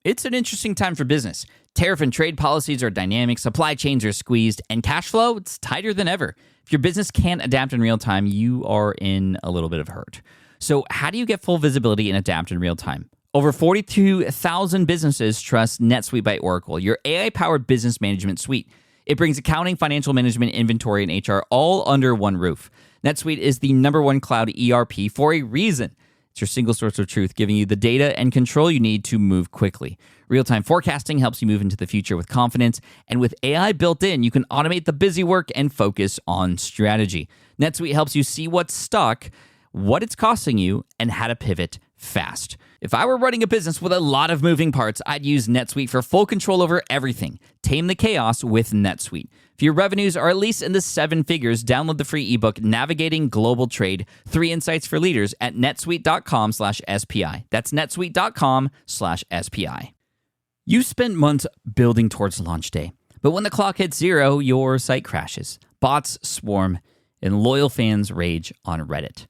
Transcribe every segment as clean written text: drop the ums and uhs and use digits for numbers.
It's an interesting time for business. Tariff and trade policies are dynamic, supply chains are squeezed, and cash flow, it's tighter than ever. If your business can't adapt in real time, you are in a little bit of hurt. So how do you get full visibility and adapt in real time? Over 42,000 businesses trust NetSuite by Oracle, your AI-powered business management suite. It brings accounting, financial management, inventory, and HR all under one roof. NetSuite is the #1 cloud ERP for a reason. It's your single source of truth, giving you the data and control you need to move quickly. Real-time forecasting helps you move into the future with confidence, and with AI built in, you can automate the busy work and focus on strategy. NetSuite helps you see what's stuck, what it's costing you, and how to pivot fast. If I were running a business with a lot of moving parts, I'd use NetSuite for full control over everything. Tame the chaos with NetSuite. If your revenues are at least in the 7 figures, download the free ebook, Navigating Global Trade, 3 Insights for Leaders at netsuite.com/SPI. That's netsuite.com/SPI. You spent months building towards launch day, but when the clock hits 0, your site crashes. Bots swarm, and loyal fans rage on Reddit.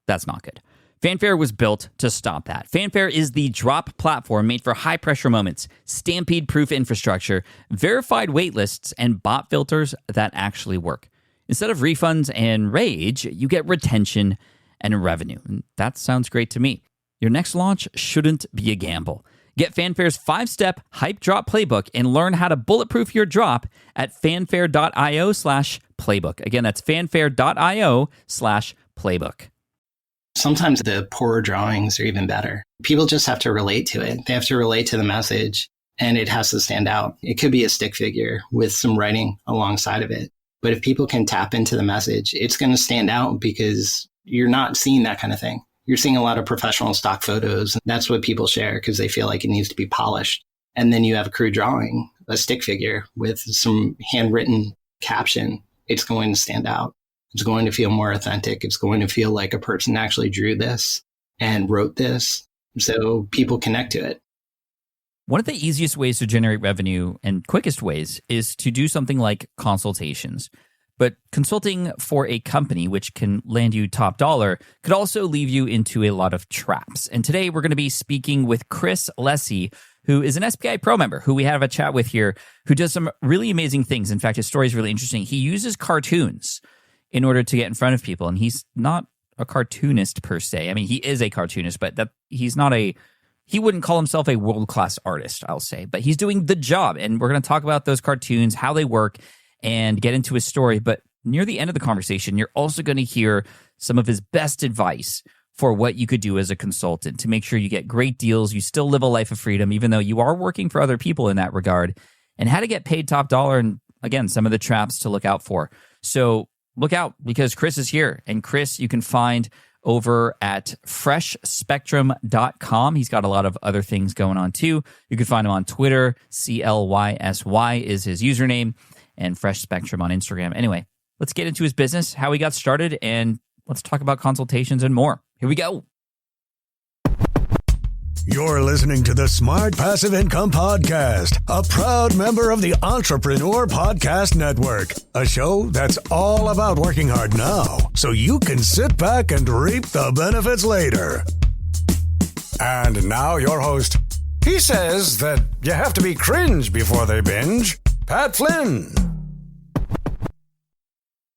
That's not good. Fanfare was built to stop that. Fanfare is the drop platform made for high-pressure moments, stampede-proof infrastructure, verified waitlists, and bot filters that actually work. Instead of refunds and rage, you get retention and revenue. And that sounds great to me. Your next launch shouldn't be a gamble. Get Fanfare's 5-step hype drop playbook and learn how to bulletproof your drop at fanfare.io/playbook. Again, that's fanfare.io/playbook. Sometimes the poorer drawings are even better. People just have to relate to it. They have to relate to the message, and it has to stand out. It could be a stick figure with some writing alongside of it. But if people can tap into the message, it's going to stand out because you're not seeing that kind of thing. You're seeing a lot of professional stock photos. And that's what people share because they feel like it needs to be polished. And then you have a crude drawing, a stick figure with some handwritten caption. It's going to stand out. It's going to feel more authentic. It's going to feel like a person actually drew this and wrote this. So people connect to it. One of the easiest ways to generate revenue and quickest ways is to do something like consultations. But consulting for a company, which can land you top dollar, could also leave you into a lot of traps. And today we're going to be speaking with Chris Lysy, who is an SPI Pro member, who we have a chat with here, who does some really amazing things. In fact, his story is really interesting. He uses cartoons in order to get in front of people. And he's not a cartoonist per se. I mean, he is a cartoonist, but he wouldn't call himself a world-class artist, I'll say. But he's doing the job. And we're going to talk about those cartoons, how they work, and get into his story. But near the end of the conversation, you're also going to hear some of his best advice for what you could do as a consultant to make sure you get great deals, you still live a life of freedom, even though you are working for other people in that regard, and how to get paid top dollar, and again, some of the traps to look out for. So look out, because Chris is here. And Chris, you can find over at freshspectrum.com. He's got a lot of other things going on too. You can find him on Twitter. CLYSY is his username, and Fresh Spectrum on Instagram. Anyway, let's get into his business, how he got started, and let's talk about consultations and more. Here we go. You're listening to the Smart Passive Income Podcast, a proud member of the Entrepreneur Podcast Network, a show that's all about working hard now so you can sit back and reap the benefits later. And now your host. He says that you have to be cringe before they binge. Pat Flynn.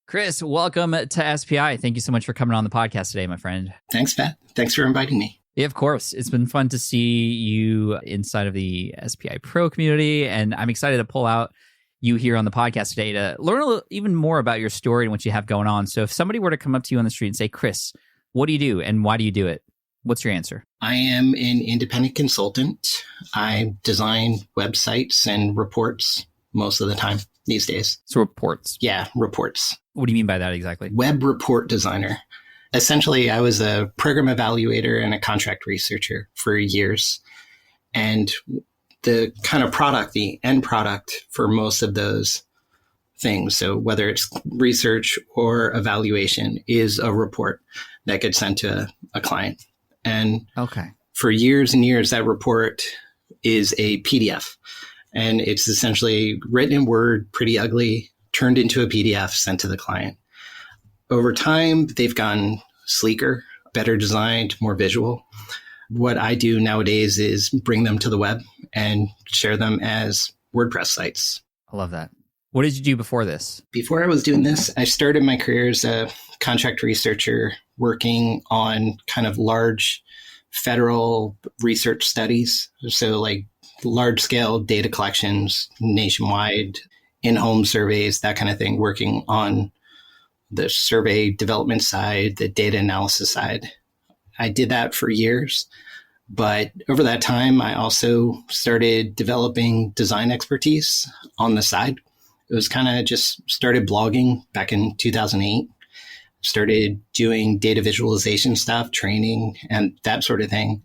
Chris, welcome to SPI. Thank you so much for coming on the podcast today, my friend. Thanks, Pat. Thanks for inviting me. Yeah, of course. It's been fun to see you inside of the SPI Pro community, and I'm excited to pull out you here on the podcast today to learn even more about your story and what you have going on. So if somebody were to come up to you on the street and say, Chris, what do you do and why do you do it? What's your answer? I am an independent consultant. I design websites and reports most of the time these days. So reports. Yeah, reports. What do you mean by that exactly? Web report designer. Essentially, I was a program evaluator and a contract researcher for years. And the kind of product, the end product for most of those things, so whether it's research or evaluation, is a report that gets sent to a client. And for years and years, that report is a PDF. And it's essentially written in Word, pretty ugly, turned into a PDF, sent to the client. Over time, they've gotten sleeker, better designed, more visual. what I do nowadays is bring them to the web and share them as WordPress sites. I love that. What did you do before this? Before I was doing this, I started my career as a contract researcher working on kind of large federal research studies. So like large scale data collections nationwide, in-home surveys, that kind of thing, working on the survey development side, the data analysis side. I did that for years. But over that time, I also started developing design expertise on the side. It was kind of just started blogging back in 2008, started doing data visualization stuff, training, and that sort of thing.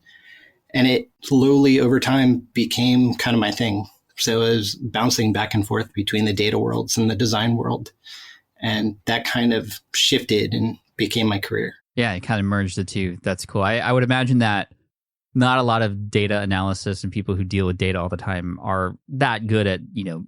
And it slowly over time became kind of my thing. So I was bouncing back and forth between the data worlds and the design world. And that kind of shifted and became my career. Yeah, it kind of merged the two. That's cool. I would imagine that not a lot of data analysis and people who deal with data all the time are that good at,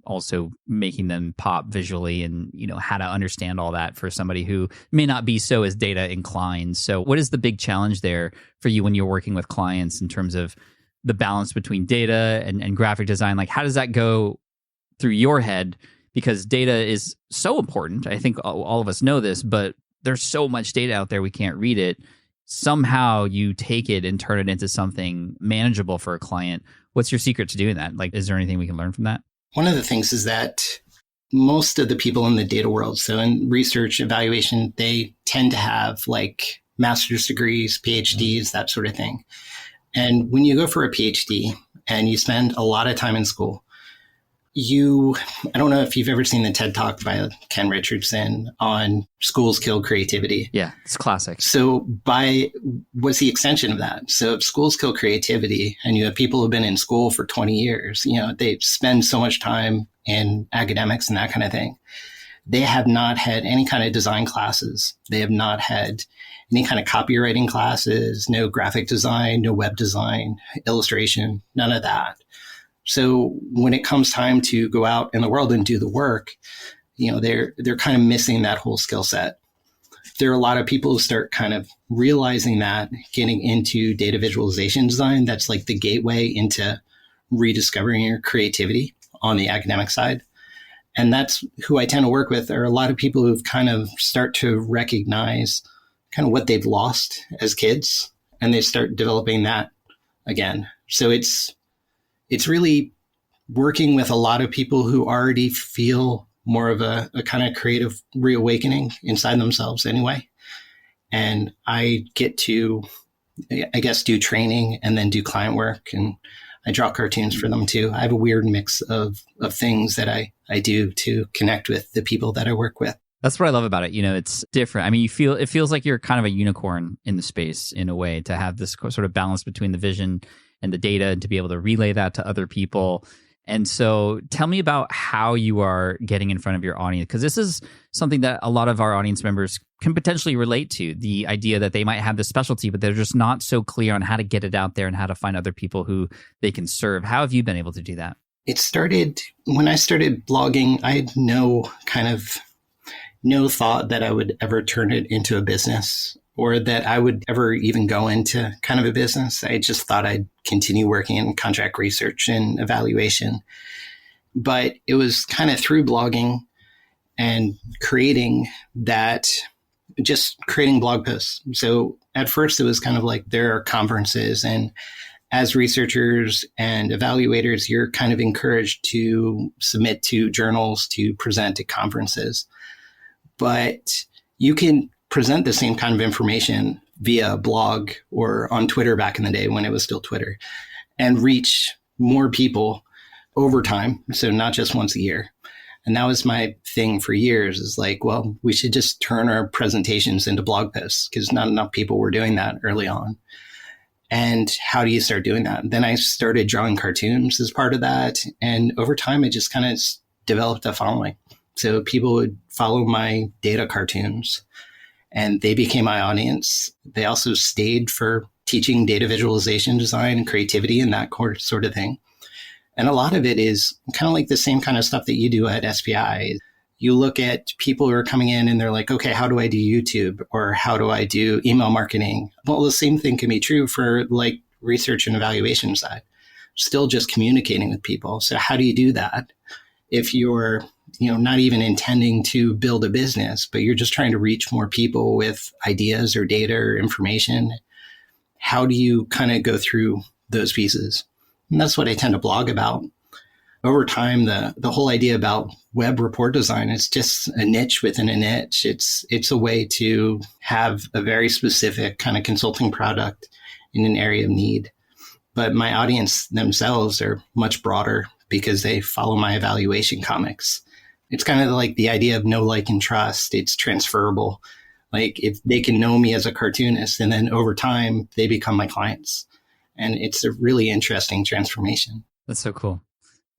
also making them pop visually and, how to understand all that for somebody who may not be so as data inclined. So what is the big challenge there for you when you're working with clients in terms of the balance between data and graphic design? Like, how does that go through your head? Because data is so important. I think all of us know this, but there's so much data out there, we can't read it. Somehow you take it and turn it into something manageable for a client. What's your secret to doing that? Like, is there anything we can learn from that? One of the things is that most of the people in the data world, so in research evaluation, they tend to have like master's degrees, PhDs, that sort of thing. And when you go for a PhD and you spend a lot of time in school, I don't know if you've ever seen the TED Talk by Ken Richardson on schools kill creativity. Yeah, it's classic. So what's the extension of that? So if schools kill creativity and you have people who've been in school for 20 years, they spend so much time in academics and that kind of thing. They have not had any kind of design classes. They have not had any kind of copywriting classes, no graphic design, no web design, illustration, none of that. So when it comes time to go out in the world and do the work, they're kind of missing that whole skill set. There are a lot of people who start kind of realizing that, getting into data visualization design. That's like the gateway into rediscovering your creativity on the academic side. And that's who I tend to work with, are a lot of people who've kind of start to recognize kind of what they've lost as kids, and they start developing that again. So it's really working with a lot of people who already feel more of a kind of creative reawakening inside themselves anyway. And I get to, I guess, do training and then do client work. And I draw cartoons for them too. I have a weird mix of things that I do to connect with the people that I work with. That's what I love about it. It's different. I mean, it feels like you're kind of a unicorn in the space in a way, to have this sort of balance between the vision and the data and to be able to relay that to other people. And so tell me about how you are getting in front of your audience, because this is something that a lot of our audience members can potentially relate to, the idea that they might have this specialty, but they're just not so clear on how to get it out there and how to find other people who they can serve. How have you been able to do that? It started when I started blogging. I had no thought that I would ever turn it into a business, or that I would ever even go into kind of a business. I just thought I'd continue working in contract research and evaluation. But it was kind of through blogging and creating blog posts. So at first it was kind of like, there are conferences, and as researchers and evaluators, you're kind of encouraged to submit to journals, to present at conferences. But you can present the same kind of information via blog or on Twitter back in the day when it was still Twitter, and reach more people over time. So not just once a year. And that was my thing for years, is like, well, we should just turn our presentations into blog posts, because not enough people were doing that early on. And how do you start doing that? Then I started drawing cartoons as part of that. And over time, I just kind of developed a following. So people would follow my data cartoons, and they became my audience. They also stayed for teaching data visualization design and creativity and that sort of thing. And a lot of it is kind of like the same kind of stuff that you do at SPI. You look at people who are coming in and they're like, okay, how do I do YouTube? Or how do I do email marketing? Well, the same thing can be true for like research and evaluation side, still just communicating with people. So how do you do that if you're, not even intending to build a business, but you're just trying to reach more people with ideas or data or information? How do you kind of go through those pieces? And that's what I tend to blog about. Over time, the whole idea about web report design is just a niche within a niche. It's a way to have a very specific kind of consulting product in an area of need. But my audience themselves are much broader because they follow my evaluation comics. It's kind of like the idea of know, like, and trust. It's transferable. Like, if they can know me as a cartoonist, and then over time they become my clients. And it's a really interesting transformation. That's so cool.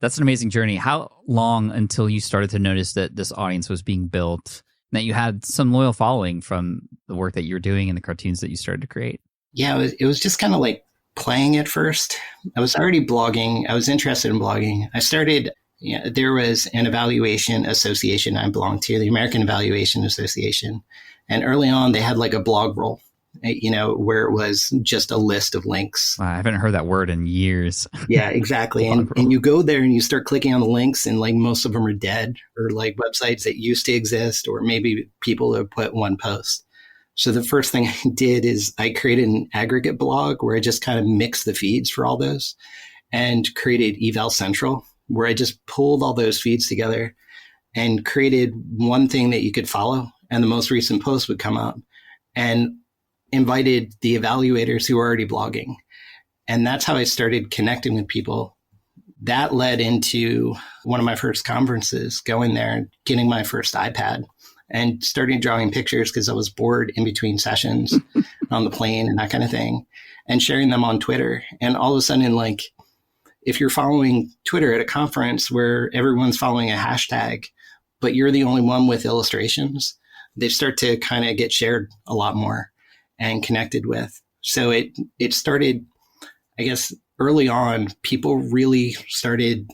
That's an amazing journey. How long until you started to notice that this audience was being built, and that you had some loyal following from the work that you were doing and the cartoons that you started to create? Yeah, it was just kind of like playing at first. I was already blogging. I was interested in blogging. I started, there was an evaluation association I belonged to, the American Evaluation Association. And early on, they had like a blog roll, where it was just a list of links. Wow, I haven't heard that word in years. Yeah, exactly. and you go there and you start clicking on the links, and like most of them are dead, or like websites that used to exist, or maybe people have put one post. So the first thing I did is I created an aggregate blog where I just kind of mixed the feeds for all those, and created Eval Central, where I just pulled all those feeds together and created one thing that you could follow. And the most recent post would come up, and invited the evaluators who were already blogging. And that's how I started connecting with people. That led into one of my first conferences, going there and getting my first iPad and starting drawing pictures because I was bored in between sessions on the plane and that kind of thing, and sharing them on Twitter. And all of a sudden, like, if you're following Twitter at a conference where everyone's following a hashtag, but you're the only one with illustrations, they start to kind of get shared a lot more and connected with. So it started, I guess, early on, people really started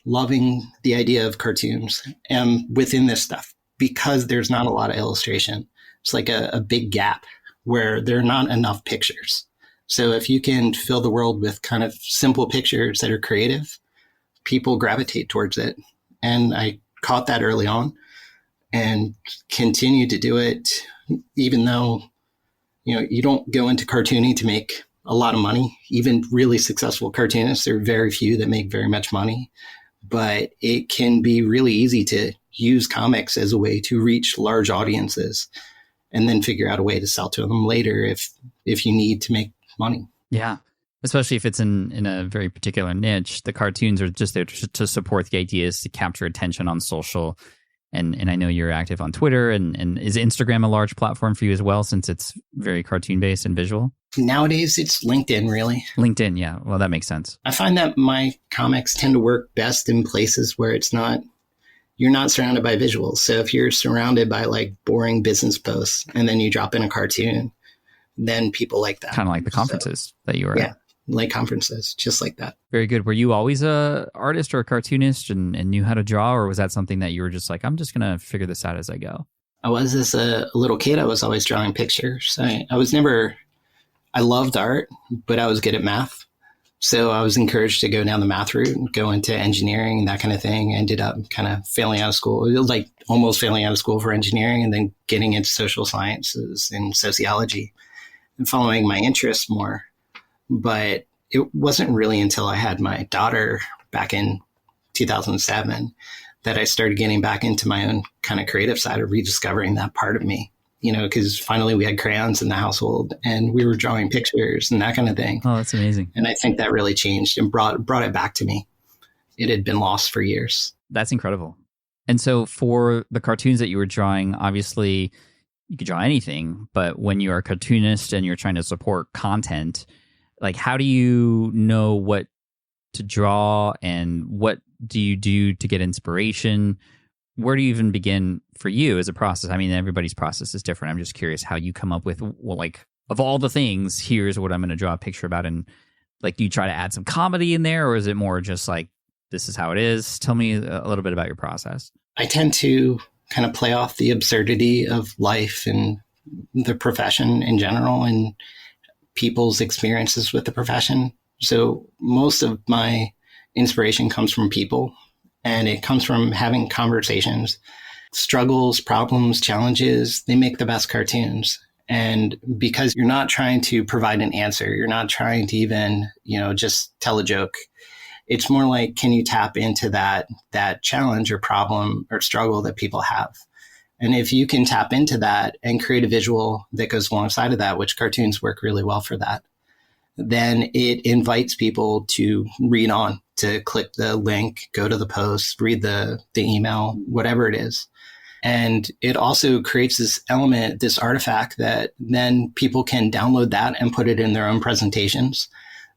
loving the idea of cartoons and within this stuff, because there's not a lot of illustration. It's like a big gap where there are not enough pictures. So if you can fill the world with kind of simple pictures that are creative, people gravitate towards it. And I caught that early on and continued to do it, even though you don't go into cartooning to make a lot of money. Even really successful cartoonists, there are very few that make very much money. But it can be really easy to use comics as a way to reach large audiences, and then figure out a way to sell to them later if you need to make money. Yeah, especially if it's in a very particular niche. The cartoons are just there to support the ideas, to capture attention on social. And I know you're active on Twitter, and is Instagram a large platform for you as well, since it's very cartoon-based and visual? Nowadays, it's LinkedIn, really. LinkedIn, yeah. Well, that makes sense. I find that my comics tend to work best in places where you're not surrounded by visuals. So if you're surrounded by like boring business posts and then you drop in a cartoon, then people like that. Kind of like the conferences that you were at. Like conferences, just like that. Very good. Were you always a artist or a cartoonist and knew how to draw, or was that something that you were just like, I'm just going to figure this out as I go? I was, as a little kid, I was always drawing pictures. I loved art, but I was good at math. So I was encouraged to go down the math route and go into engineering and that kind of thing. I ended up kind of failing out of school. It was like almost failing out of school for engineering, and then getting into social sciences and sociology and following my interests more. But it wasn't really until I had my daughter back in 2007 that I started getting back into my own kind of creative side of rediscovering that part of me, because finally we had crayons in the household and we were drawing pictures and that kind of thing. Oh, that's amazing. And I think that really changed and brought it back to me. It had been lost for years. That's incredible. And so for the cartoons that you were drawing, obviously you could draw anything, but when you're a cartoonist and you're trying to support content, like, how do you know what to draw, and what do you do to get inspiration? Where do you even begin for you as a process? I mean, everybody's process is different. I'm just curious how you come up with, well, like, of all the things, here's what I'm going to draw a picture about. And like, do you try to add some comedy in there, or is it more just like, this is how it is? Tell me a little bit about your process. I tend to kind of play off the absurdity of life and the profession in general, and people's experiences with the profession. So most of my inspiration comes from people, and it comes from having conversations. Struggles, problems, challenges, they make the best cartoons. And because you're not trying to provide an answer, you're not trying to even, just tell a joke. It's more like, can you tap into that challenge or problem or struggle that people have? And if you can tap into that and create a visual that goes alongside of that, which cartoons work really well for that, then it invites people to read on, to click the link, go to the post, read the email, whatever it is. And it also creates this element, this artifact that then people can download that and put it in their own presentations.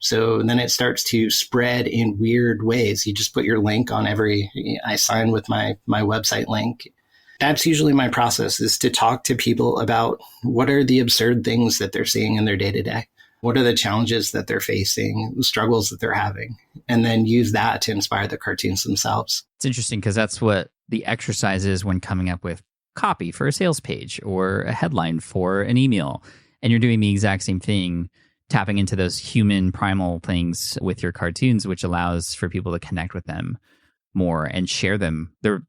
So then it starts to spread in weird ways. You just put your link on I sign with my website link. That's usually my process, is to talk to people about what are the absurd things that they're seeing in their day to day. What are the challenges that they're facing, the struggles that they're having, and then use that to inspire the cartoons themselves. It's interesting because that's what the exercise is when coming up with copy for a sales page or a headline for an email. And you're doing the exact same thing, tapping into those human primal things with your cartoons, which allows for people to connect with them more and share them. They're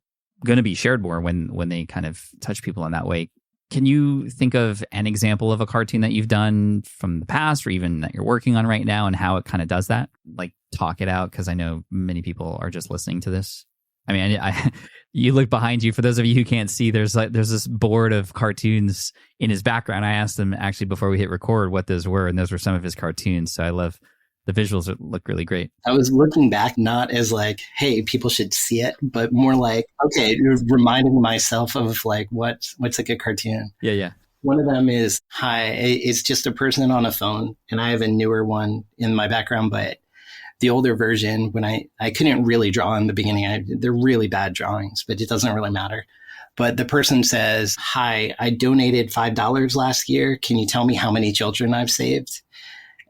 going to be shared more when they kind of touch people in that way. Can you think of an example of a cartoon that you've done from the past or even that you're working on right now and how it kind of does that? Like, talk it out, because I know many people are just listening to this. I mean, you look behind you. For those of you who can't see, there's this board of cartoons in his background. I asked him actually before we hit record what those were, and those were some of his cartoons. So I love the visuals. Look really great. I was looking back not as like, hey, people should see it, but more like, okay, reminding myself of like what's a good cartoon. Yeah. One of them is, hi, it's just a person on a phone, and I have a newer one in my background, but the older version, when I couldn't really draw in the beginning, they're really bad drawings, but it doesn't really matter. But the person says, hi, I donated $5 last year. Can you tell me how many children I've saved?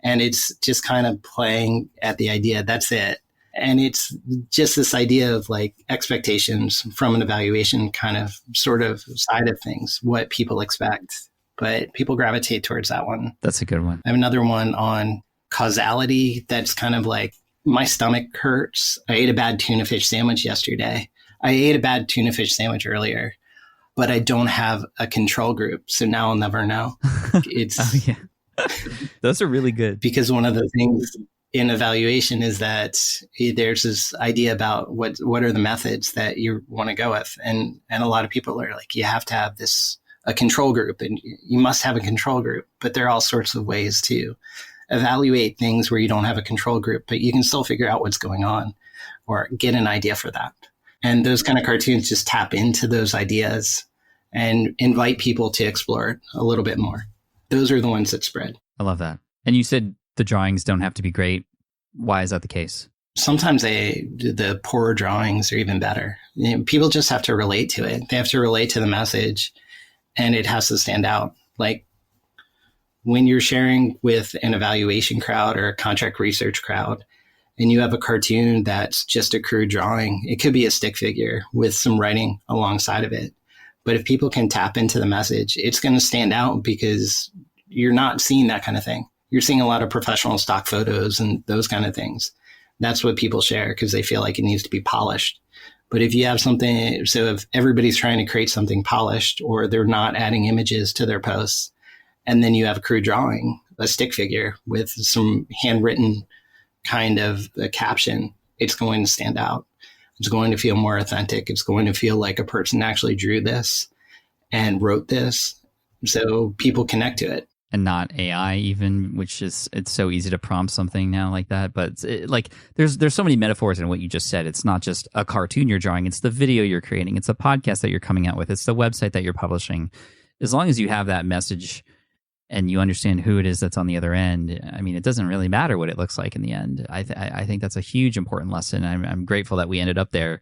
And it's just kind of playing at the idea, that's it. And it's just this idea of like expectations from an evaluation kind of sort of side of things, what people expect. But people gravitate towards that one. That's a good one. I have another one on causality that's kind of like, my stomach hurts. I ate a bad tuna fish sandwich yesterday. I ate a bad tuna fish sandwich earlier, but I don't have a control group. So now I'll never know. It's oh, yeah. Those are really good. Because one of the things in evaluation is that there's this idea about what are the methods that you want to go with. And a lot of people are like, you have to have a control group, and you must have a control group, but there are all sorts of ways to evaluate things where you don't have a control group, but you can still figure out what's going on or get an idea for that. And those kind of cartoons just tap into those ideas and invite people to explore it a little bit more. Those are the ones that spread. I love that. And you said the drawings don't have to be great. Why is that the case? Sometimes the poorer drawings are even better. People just have to relate to it. They have to relate to the message, and it has to stand out. Like, when you're sharing with an evaluation crowd or a contract research crowd, and you have a cartoon that's just a crude drawing, it could be a stick figure with some writing alongside of it. But if people can tap into the message, it's going to stand out because you're not seeing that kind of thing. You're seeing a lot of professional stock photos and those kind of things. That's what people share because they feel like it needs to be polished. But if you have something, so if everybody's trying to create something polished or they're not adding images to their posts, and then you have a crude drawing, a stick figure with some handwritten kind of a caption, it's going to stand out. It's going to feel more authentic. It's going to feel like a person actually drew this and wrote this. So people connect to it. And not AI even, which is, it's so easy to prompt something now like that. But there's so many metaphors in what you just said. It's not just a cartoon you're drawing. It's the video you're creating. It's a podcast that you're coming out with. It's the website that you're publishing. As long as you have that message and you understand who it is that's on the other end, I mean, it doesn't really matter what it looks like in the end. I think that's a huge important lesson. I'm grateful that we ended up there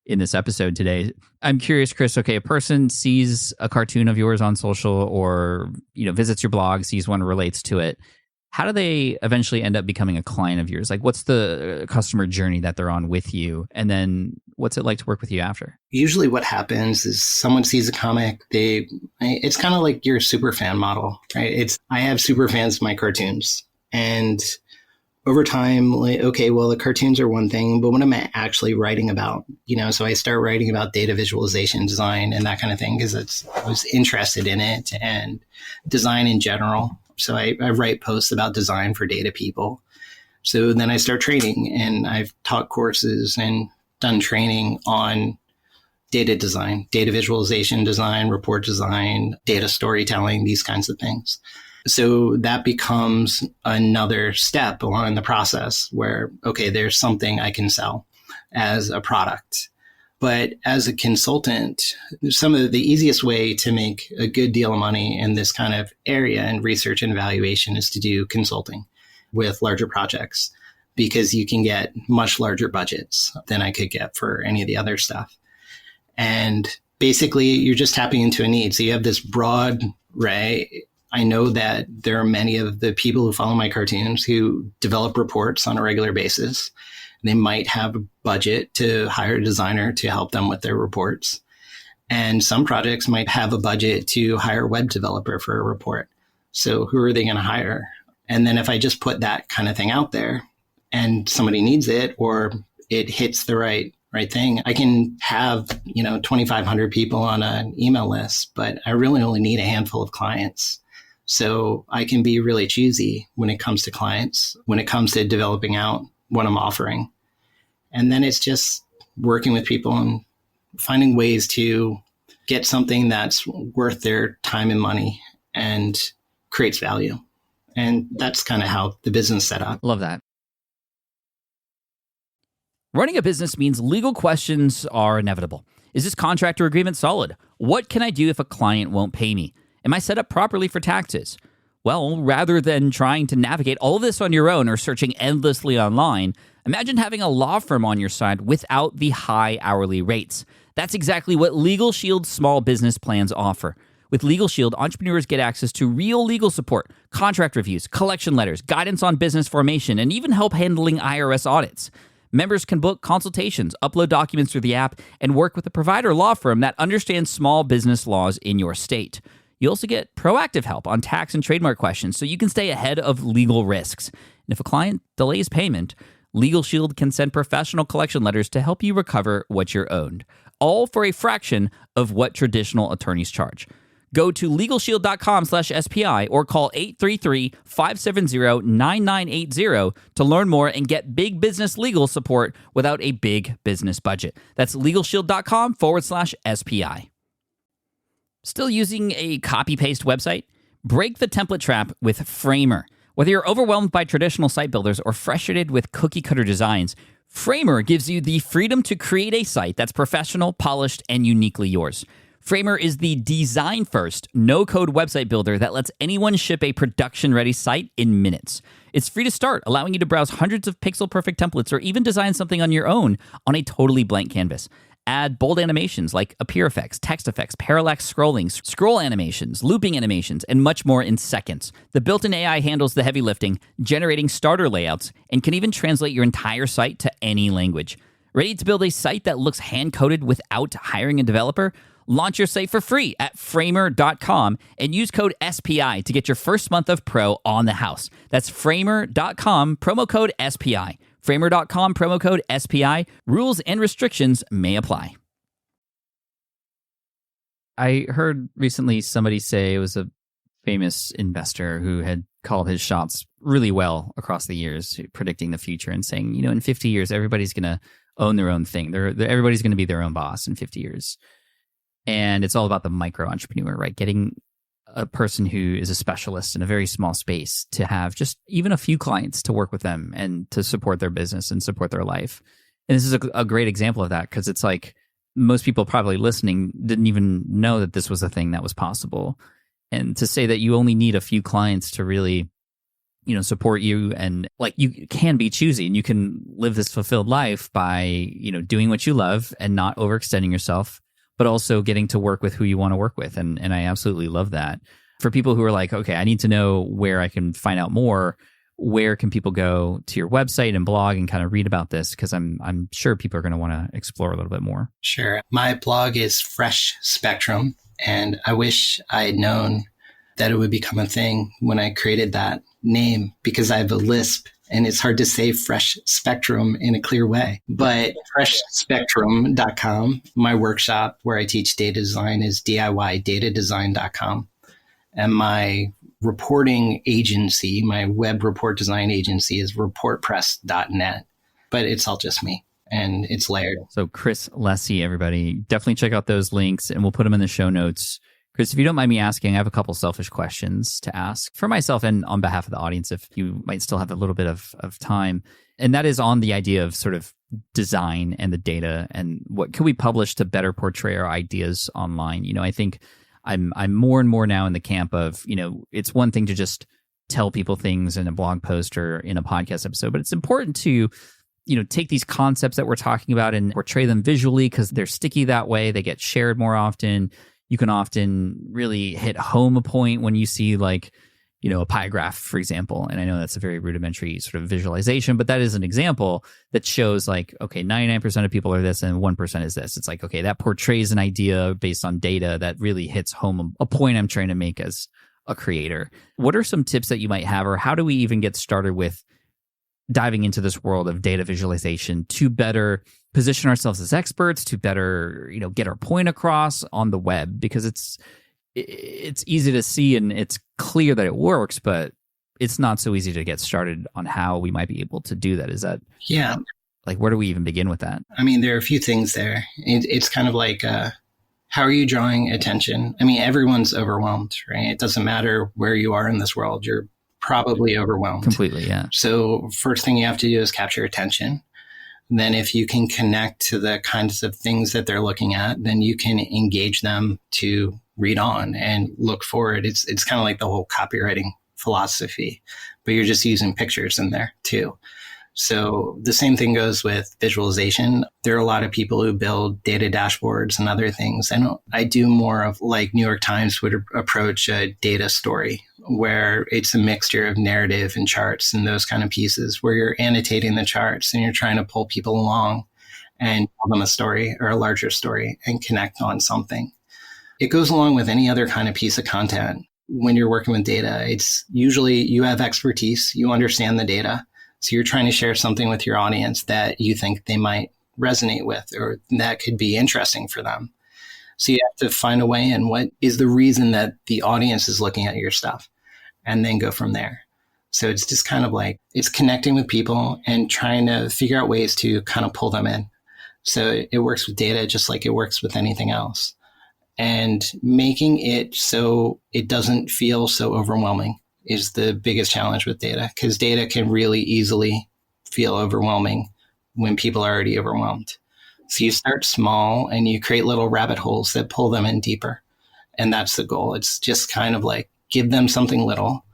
in this episode today. I'm curious, Chris, okay, a person sees a cartoon of yours on social or, visits your blog, sees one, relates to it. How do they eventually end up becoming a client of yours? Like, what's the customer journey that they're on with you? And then what's it like to work with you after? Usually what happens is someone sees a comic, it's kind of like your super fan model, right? I have super fans of my cartoons, and over time, like, okay, well, the cartoons are one thing, but what am I actually writing about? So I start writing about data visualization, design, and that kind of thing, because I was interested in it and design in general. So I write posts about design for data people. So then I start training, and I've taught courses and done training on data design, data visualization design, report design, data storytelling, these kinds of things. So that becomes another step along the process where, okay, there's something I can sell as a product. But as a consultant, some of the easiest way to make a good deal of money in this kind of area in research and evaluation is to do consulting with larger projects, because you can get much larger budgets than I could get for any of the other stuff. And basically, you're just tapping into a need. So you have this broad array. I know that there are many of the people who follow my cartoons who develop reports on a regular basis. They might have a budget to hire a designer to help them with their reports. And some projects might have a budget to hire a web developer for a report. So who are they going to hire? And then if I just put that kind of thing out there and somebody needs it, or it hits the right thing, I can have, 2,500 people on an email list, but I really only need a handful of clients. So I can be really choosy when it comes to clients, when it comes to developing out what I'm offering. And then it's just working with people and finding ways to get something that's worth their time and money and creates value. And that's kind of how the business is set up. Love that. Running a business means legal questions are inevitable. Is this contract or agreement solid? What can I do if a client won't pay me? Am I set up properly for taxes? Well, rather than trying to navigate all of this on your own or searching endlessly online, imagine having a law firm on your side without the high hourly rates. That's exactly what Legal Shield's small business plans offer. With Legal Shield, entrepreneurs get access to real legal support, contract reviews, collection letters, guidance on business formation, and even help handling IRS audits. Members can book consultations, upload documents through the app, and work with a provider law firm that understands small business laws in your state. You also get proactive help on tax and trademark questions so you can stay ahead of legal risks. And if a client delays payment, Legal Shield can send professional collection letters to help you recover what you're owed, all for a fraction of what traditional attorneys charge. Go to LegalShield.com/SPI or call 833-570-9980 to learn more and get big business legal support without a big business budget. That's LegalShield.com/SPI. Still using a copy-paste website? Break the template trap with Framer. Whether you're overwhelmed by traditional site builders or frustrated with cookie-cutter designs, Framer gives you the freedom to create a site that's professional, polished, and uniquely yours. Framer is the design-first, no-code website builder that lets anyone ship a production-ready site in minutes. It's free to start, allowing you to browse hundreds of pixel-perfect templates or even design something on your own on a totally blank canvas. Add bold animations like appear effects, text effects, parallax scrolling, scroll animations, looping animations, and much more in seconds. The built-in AI handles the heavy lifting, generating starter layouts, and can even translate your entire site to any language. Ready to build a site that looks hand-coded without hiring a developer? Launch your site for free at Framer.com and use code SPI to get your first month of Pro on the house. That's Framer.com, promo code SPI. Framer.com, promo code SPI. Rules and restrictions may apply. I heard recently somebody say, it was a famous investor who had called his shots really well across the years, predicting the future and saying, in 50 years, everybody's going to own their own thing. Everybody's going to be their own boss in 50 years. And it's all about the micro entrepreneur, right? Getting a person who is a specialist in a very small space to have just even a few clients to work with them and to support their business and support their life. And this is a great example of that, because it's like most people probably listening didn't even know that this was a thing that was possible. And to say that you only need a few clients to really, support you, and like you can be choosy and you can live this fulfilled life by, doing what you love and not overextending yourself, but also getting to work with who you want to work with. And I absolutely love that. For people who are like, okay, I need to know where I can find out more, where can people go to your website and blog and kind of read about this? Because I'm sure people are going to want to explore a little bit more. Sure. My blog is Fresh Spectrum, and I wish I had known that it would become a thing when I created that name, because I have a lisp and it's hard to say Fresh Spectrum in a clear way. But freshspectrum.com, my workshop where I teach data design is DIYDataDesign.com. And my reporting agency, my web report design agency is reportpress.net. But it's all just me and it's layered. So Chris Lysy, everybody, definitely check out those links and we'll put them in the show notes. Chris, if you don't mind me asking, I have a couple selfish questions to ask for myself and on behalf of the audience, if you might still have a little bit of time. And that is on the idea of sort of design and the data and what can we publish to better portray our ideas online. I think I'm more and more now in the camp of, it's one thing to just tell people things in a blog post or in a podcast episode, but it's important to, take these concepts that we're talking about and portray them visually because they're sticky that way. They get shared more often. You can often really hit home a point when you see a pie graph, for example. And I know that's a very rudimentary sort of visualization, but that is an example that shows 99% of people are this and 1% is this. It's okay, that portrays an idea based on data that really hits home a point I'm trying to make as a creator. What are some tips that you might have, or how do we even get started with diving into this world of data visualization to better position ourselves as experts, to better, get our point across on the web? Because it's easy to see and it's clear that it works, but it's not so easy to get started on how we might be able to do that. Is that, yeah, where do we even begin with that? I mean, there are a few things there. It's kind of how are you drawing attention? I mean, everyone's overwhelmed, right? It doesn't matter where you are in this world. You're probably overwhelmed. Completely, yeah. So first thing you have to do is capture attention. Then if you can connect to the kinds of things that they're looking at, then you can engage them to read on and look forward. It's kind of like the whole copywriting philosophy, but you're just using pictures in there too. So the same thing goes with visualization. There are a lot of people who build data dashboards and other things. I do more of New York Times would approach a data story, where it's a mixture of narrative and charts and those kind of pieces, where you're annotating the charts and you're trying to pull people along and tell them a story or a larger story and connect on something. It goes along with any other kind of piece of content. When you're working with data, it's usually you have expertise, you understand the data. So you're trying to share something with your audience that you think they might resonate with or that could be interesting for them. So you have to find a way in what is the reason that the audience is looking at your stuff and then go from there. So it's just kind of it's connecting with people and trying to figure out ways to kind of pull them in. So it works with data just like it works with anything else. And making it so it doesn't feel so overwhelming is the biggest challenge with data, because data can really easily feel overwhelming when people are already overwhelmed. So you start small and you create little rabbit holes that pull them in deeper. And that's the goal. It's just kind of give them something little,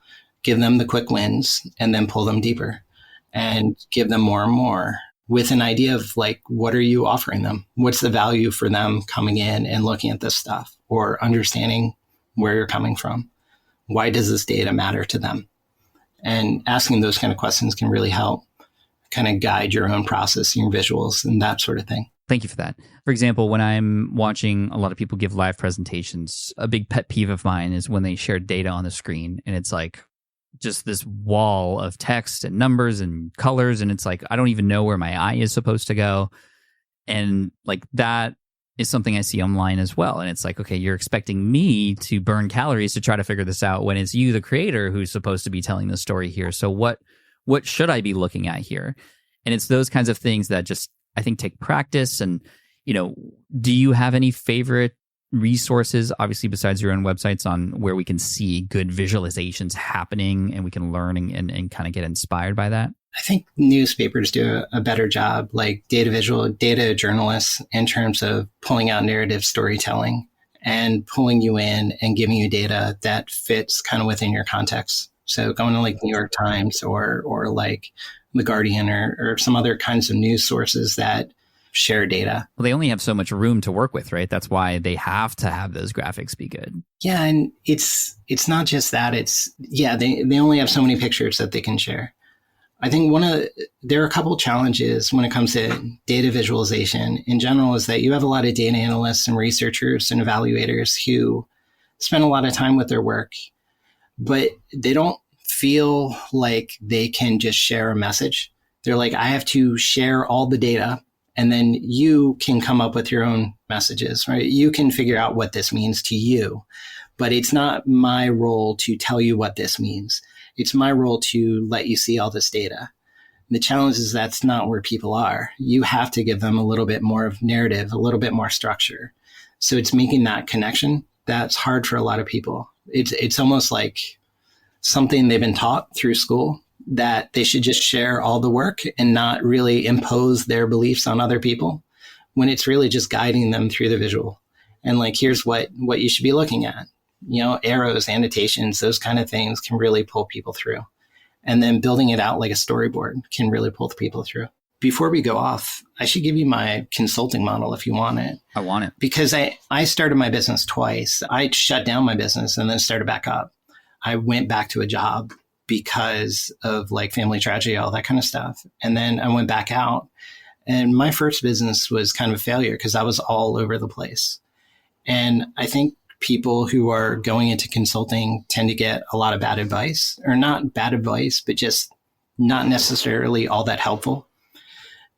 give them the quick wins, and then pull them deeper and give them more and more with an idea of what are you offering them? What's the value for them coming in and looking at this stuff or understanding where you're coming from? Why does this data matter to them? And asking those kind of questions can really help kind of guide your own process, your visuals, and that sort of thing. Thank you for that. For example, when I'm watching a lot of people give live presentations, a big pet peeve of mine is when they share data on the screen and it's just this wall of text and numbers and colors. And it's I don't even know where my eye is supposed to go. And that is something I see online as well. And it's okay, you're expecting me to burn calories to try to figure this out when it's you, the creator, who's supposed to be telling the story here. So what should I be looking at here? And it's those kinds of things that just, I think, take practice. And, do you have any favorite resources, obviously besides your own websites, on where we can see good visualizations happening and we can learn and kind of get inspired by that? I think newspapers do a better job, data journalists, in terms of pulling out narrative storytelling and pulling you in and giving you data that fits kind of within your context. So going to New York Times or The Guardian or some other kinds of news sources that share data. Well, they only have so much room to work with, right? That's why they have to have those graphics be good. Yeah, and it's not just that. They only have so many pictures that they can share. I think there are a couple challenges when it comes to data visualization in general is that you have a lot of data analysts and researchers and evaluators who spend a lot of time with their work, but they don't feel like they can just share a message. They're like, I have to share all the data and then you can come up with your own messages, right? You can figure out what this means to you, but it's not my role to tell you what this means. It's my role to let you see all this data. The challenge is that's not where people are. You have to give them a little bit more of narrative, a little bit more structure. So it's making that connection that's hard for a lot of people. It's almost like something they've been taught through school that they should just share all the work and not really impose their beliefs on other people, when it's really just guiding them through the visual. And like, here's what you should be looking at. Arrows, annotations, those kind of things can really pull people through. And then building it out like a storyboard can really pull people through. Before we go off, I should give you my consulting model if you want it. I want it. Because I started my business twice. I shut down my business and then started back up. I went back to a job because of like family tragedy, all that kind of stuff. And then I went back out. And my first business was kind of a failure because I was all over the place. And I think people who are going into consulting tend to get a lot of bad advice, or not bad advice, but just not necessarily all that helpful.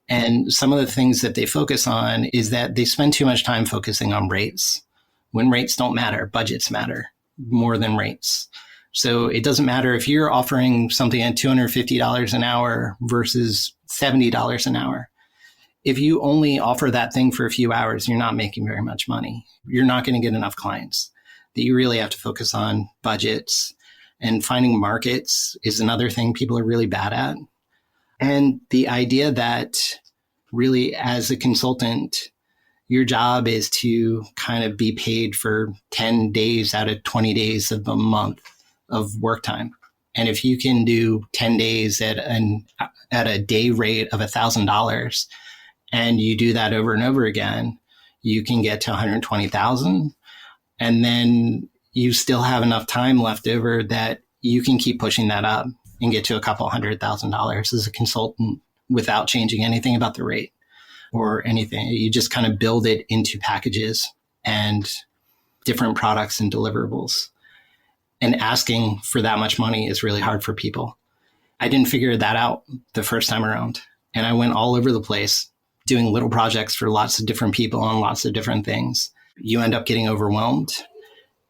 And some of the things that they focus on is that they spend too much time focusing on rates, when rates don't matter. Budgets matter more than rates. So it doesn't matter if you're offering something at $250 an hour versus $70 an hour. If you only offer that thing for a few hours, you're not making very much money. You're not going to get enough clients. That you really have to focus on budgets, and finding markets is another thing people are really bad at. And the idea that really as a consultant, your job is to kind of be paid for 10 days out of 20 days of a month of work time. And if you can do 10 days at a day rate of $1,000, and you do that over and over again, you can get to 120,000. And then you still have enough time left over that you can keep pushing that up and get to a couple $100,000 as a consultant without changing anything about the rate or anything. You just kind of build it into packages and different products and deliverables. And asking for that much money is really hard for people. I didn't figure that out the first time around. And I went all over the place doing little projects for lots of different people on lots of different things. You end up getting overwhelmed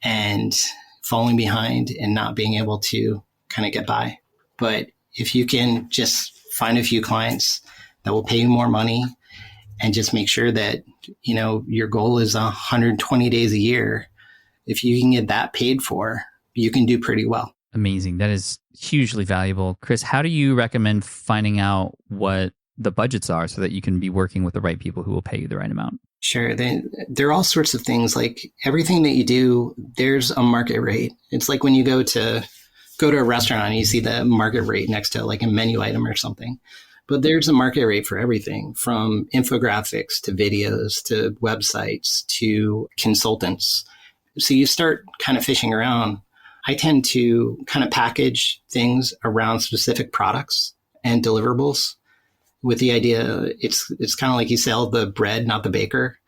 and falling behind and not being able to kind of get by. But if you can just find a few clients that will pay you more money and just make sure that, your goal is 120 days a year, if you can get that paid for, you can do pretty well. Amazing. That is hugely valuable. Chris, how do you recommend finding out what the budgets are so that you can be working with the right people who will pay you the right amount? Sure. There are all sorts of things. Like everything that you do, there's a market rate. It's like when you go to a restaurant and you see the market rate next to like a menu item or something. But there's a market rate for everything, from infographics to videos to websites to consultants. So you start kind of fishing around. I tend to kind of package things around specific products and deliverables, with the idea, it's kind of like you sell the bread, not the baker.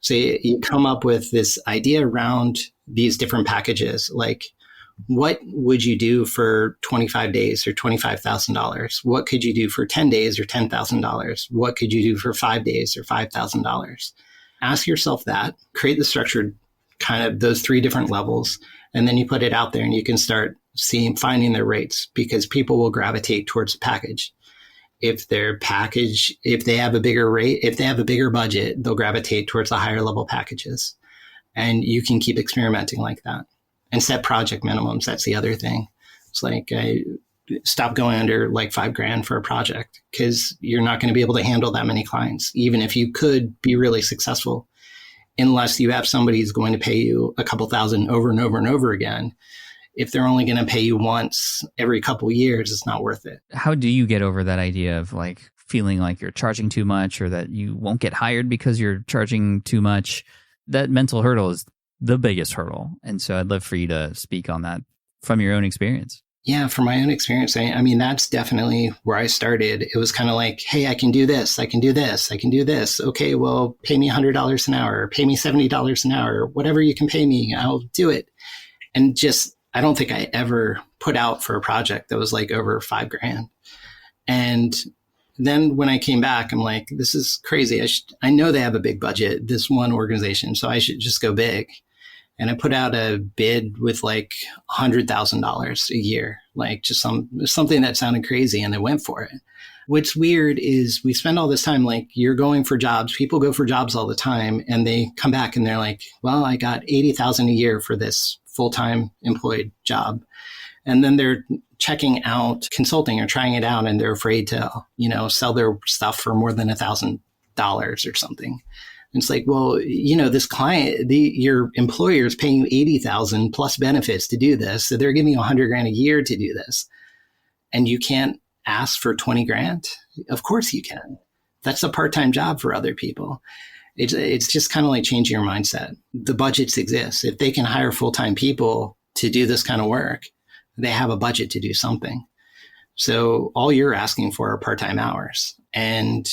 So you come up with this idea around these different packages. Like, what would you do for 25 days or $25,000? What could you do for 10 days or $10,000? What could you do for 5 days or $5,000? Ask yourself that, create the structured kind of those three different levels, and then you put it out there and you can start finding their rates, because people will gravitate towards the package. If they have a bigger rate, if they have a bigger budget, they'll gravitate towards the higher level packages. And you can keep experimenting like that and set project minimums. That's the other thing. It's like, stop going under like $5,000 for a project, because you're not going to be able to handle that many clients, even if you could be really successful, unless you have somebody who's going to pay you a couple thousand over and over and over again. If they're only going to pay you once every couple of years, it's not worth it. How do you get over that idea of like feeling like you're charging too much or that you won't get hired because you're charging too much. That mental hurdle is the biggest hurdle. And so I'd love for you to speak on that from your own experience. Yeah, from my own experience, I mean, that's definitely where I started. It was kind of like, hey, I can do this, I can do this, I can do this. Okay, well, pay me $100 an hour, pay me $70 an hour, whatever you can pay me, I'll do it. And just, I don't think I ever put out for a project that was like over $5,000. And then when I came back, I'm like, this is crazy. I know they have a big budget, this one organization, so I should just go big. And I put out a bid with like $100,000 a year, like just something that sounded crazy, and I went for it. What's weird is we spend all this time, like you're going for jobs. People go for jobs all the time, and they come back and they're like, well, I got $80,000 a year for this full-time employed job. And then they're checking out consulting or trying it out, and they're afraid to, sell their stuff for more than $1,000 or something. It's like, well, this client, your employer is paying you $80,000 plus benefits to do this. So they're giving you $100,000 a year to do this. And you can't ask for $20,000. Of course you can. That's a part-time job for other people. It's just kind of like changing your mindset. The budgets exist. If they can hire full-time people to do this kind of work, they have a budget to do something. So all you're asking for are part-time hours. And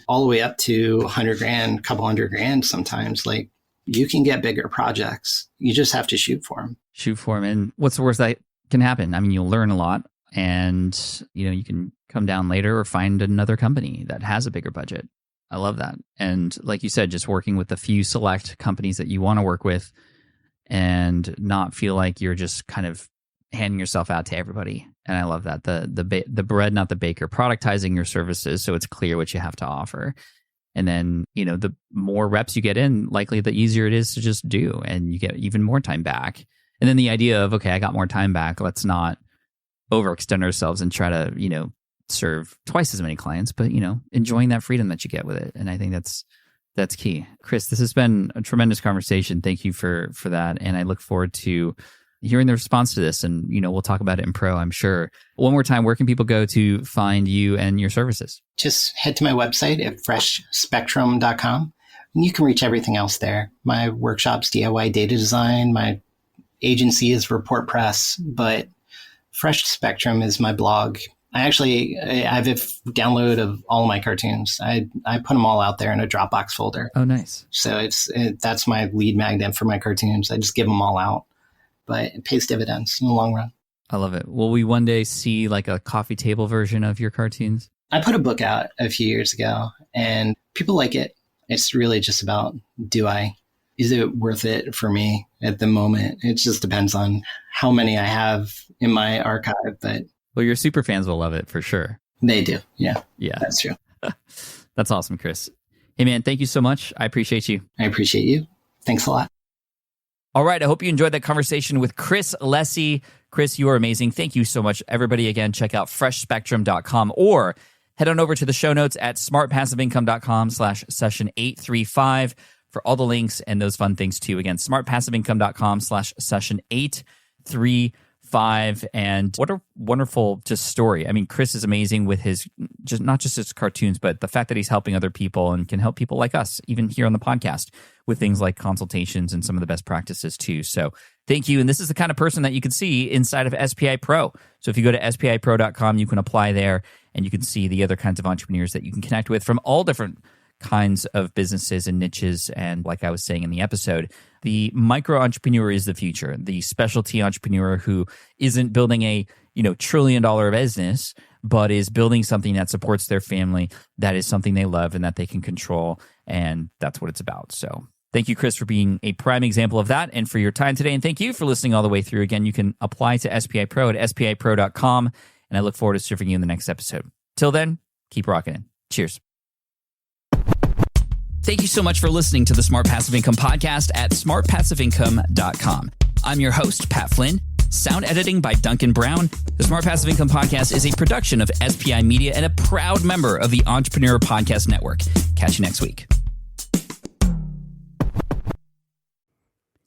all the way up to $100,000, a couple $100,000 sometimes. Like, you can get bigger projects. You just have to shoot for them. Shoot for them. And what's the worst that can happen? I mean, you'll learn a lot, and you can come down later or find another company that has a bigger budget. I love that. And like you said, just working with a few select companies that you want to work with and not feel like you're just kind of handing yourself out to everybody. And I love that. The bread, not the baker, productizing your services so it's clear what you have to offer. And then, the more reps you get in, likely the easier it is to just do, and you get even more time back. And then the idea of, okay, I got more time back. Let's not overextend ourselves and try to, serve twice as many clients, but, enjoying that freedom that you get with it. And I think that's key. Chris, this has been a tremendous conversation. Thank you for that. And I look forward to hearing the response to this, and we'll talk about it in pro, I'm sure. One more time, where can people go to find you and your services? Just head to my website at freshspectrum.com, and you can reach everything else there. My workshops, DIY data design, my agency is Report Press, but Fresh Spectrum is my blog. I have a download of all of my cartoons. I put them all out there in a Dropbox folder. Oh, nice. So that's my lead magnet for my cartoons. I just give them all out. But it pays dividends in the long run. I love it. Will we one day see like a coffee table version of your cartoons? I put a book out a few years ago, and people like it. It's really just about, is it worth it for me at the moment? It just depends on how many I have in my archive. But well, your super fans will love it for sure. They do. Yeah. Yeah. That's true. That's awesome, Chris. Hey, man, thank you so much. I appreciate you. I appreciate you. Thanks a lot. All right. I hope you enjoyed that conversation with Chris Lysy. Chris, you are amazing. Thank you so much. Everybody, again, check out freshspectrum.com or head on over to the show notes at smartpassiveincome.com/session835 for all the links and those fun things too. Again, smartpassiveincome.com/session835. And what a wonderful just story. I mean, Chris is amazing with his, not just his cartoons, but the fact that he's helping other people and can help people like us, even here on the podcast, with things like consultations and some of the best practices too. So thank you. And this is the kind of person that you can see inside of SPI Pro. So if you go to spipro.com, you can apply there, and you can see the other kinds of entrepreneurs that you can connect with from all different kinds of businesses and niches. And like I was saying in the episode, the micro entrepreneur is the future. The specialty entrepreneur who isn't building a $1 trillion business, but is building something that supports their family, that is something they love and that they can control. And that's what it's about. So thank you, Chris, for being a prime example of that and for your time today. And thank you for listening all the way through. Again, you can apply to SPI Pro at spipro.com. And I look forward to serving you in the next episode. Till then, keep rocking it. Cheers. Thank you so much for listening to the Smart Passive Income podcast at smartpassiveincome.com. I'm your host, Pat Flynn. Sound editing by Duncan Brown. The Smart Passive Income podcast is a production of SPI Media and a proud member of the Entrepreneur Podcast Network. Catch you next week.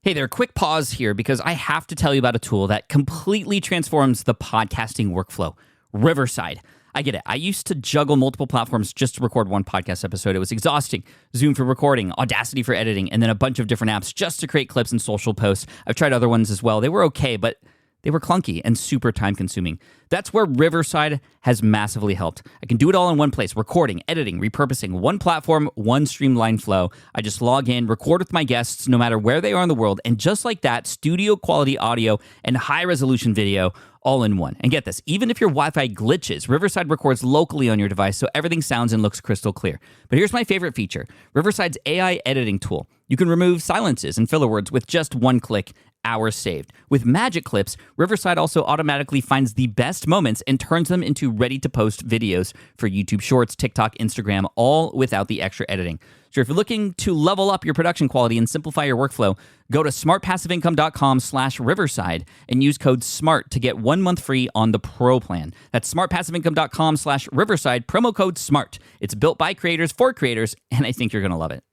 Hey there, quick pause here because I have to tell you about a tool that completely transforms the podcasting workflow, Riverside. I get it. I used to juggle multiple platforms just to record one podcast episode. It was exhausting. Zoom for recording, Audacity for editing, and then a bunch of different apps just to create clips and social posts. I've tried other ones as well. They were okay, but they were clunky and super time-consuming. That's where Riverside has massively helped. I can do it all in one place: recording, editing, repurposing, one platform, one streamlined flow. I just log in, record with my guests no matter where they are in the world, and just like that, studio-quality audio and high-resolution video all in one. And get this, even if your Wi-Fi glitches, Riverside records locally on your device so everything sounds and looks crystal clear. But here's my favorite feature: Riverside's AI editing tool. You can remove silences and filler words with just one click. Hours saved. With Magic Clips, Riverside also automatically finds the best moments and turns them into ready-to-post videos for YouTube Shorts, TikTok, Instagram, all without the extra editing. So if you're looking to level up your production quality and simplify your workflow, go to smartpassiveincome.com/Riverside and use code SMART to get 1 month free on the Pro plan. That's smartpassiveincome.com/Riverside, promo code SMART. It's built by creators for creators, and I think you're going to love it.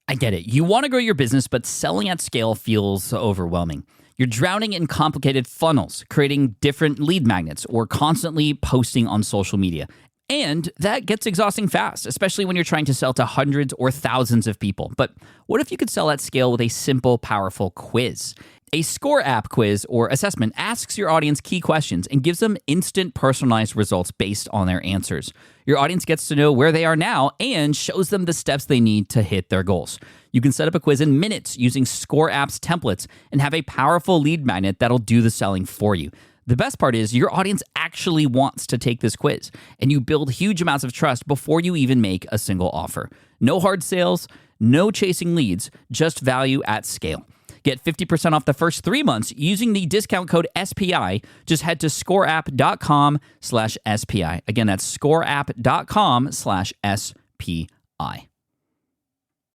I get it. You want to grow your business, but selling at scale feels overwhelming. You're drowning in complicated funnels, creating different lead magnets, or constantly posting on social media. And that gets exhausting fast, especially when you're trying to sell to hundreds or thousands of people. But what if you could sell at scale with a simple, powerful quiz? A Score app quiz or assessment asks your audience key questions and gives them instant personalized results based on their answers. Your audience gets to know where they are now and shows them the steps they need to hit their goals. You can set up a quiz in minutes using Score app's templates and have a powerful lead magnet that'll do the selling for you. The best part is your audience actually wants to take this quiz, and you build huge amounts of trust before you even make a single offer. No hard sales, no chasing leads, just value at scale. Get 50% off the first 3 months using the discount code SPI. Just head to scoreapp.com/SPI. Again, that's scoreapp.com/SPI.